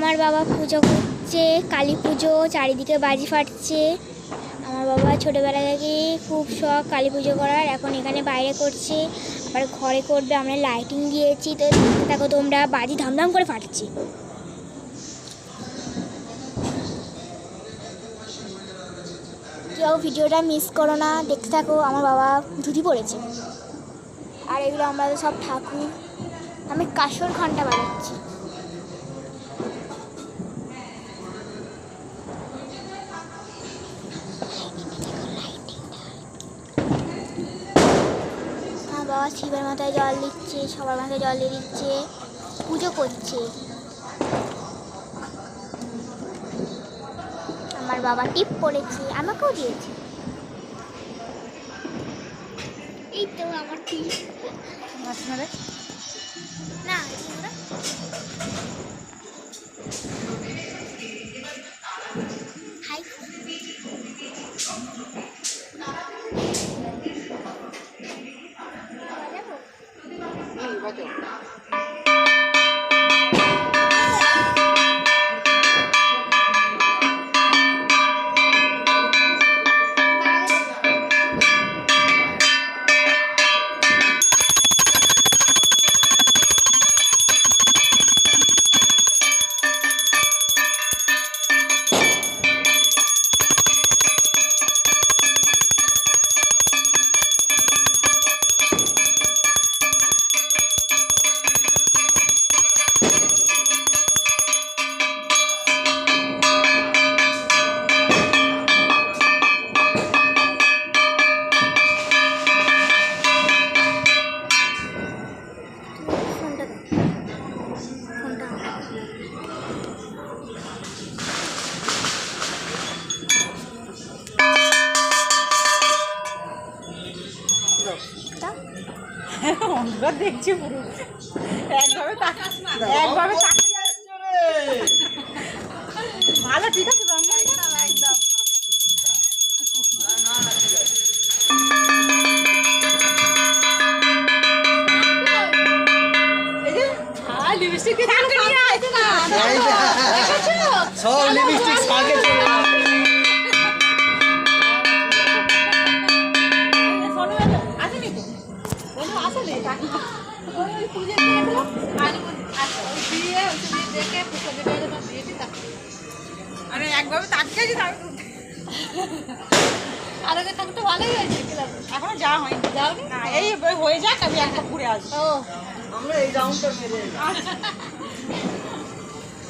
আমার বাবা পুজো করছে, কালী পুজো, চারিদিকে বাজি ফাটছে। আমার বাবা ছোটোবেলা থেকে খুব শখ কালী পুজো করার, এখন এখানে বাইরে করছে, আবার ঘরে করবে। আমরা লাইটিং দিয়েছি, তো দেখো তোমরা, বাজি ধামধাম করে ফাটছে। কেউ ভিডিওটা মিস করো না, দেখতে থাকো। আমার বাবা ধুতি পড়েছে, আর এগুলো আমাদের সব ঠাকুর। আমি কাসর ঘন্টা বাজাচ্ছি। আমার বাবা শিবের মাথায় জল দিচ্ছে, সবার মাথায় জল দিয়ে দিচ্ছে, পুজো করছে। আমার বাবা টিপ পড়েছে, আমাকেও দিয়েছে। এই তো আমার টিপ না, হাই দেখছি পুরো একভাবে একভাবে ভালো, ঠিক আছে, একদম একদম। লিপস্টিক সব লিপস্টিক সাকে চলে একভাবে তাকিয়েছি, আলোকে থাকতে ভালোই হয়েছে। এখনো যাওয়া হয়নি, যাও না, এই হয়ে যাক, আমি একটা ঘুরে আসবো। আমরা এই রাউন্ডটা মেরে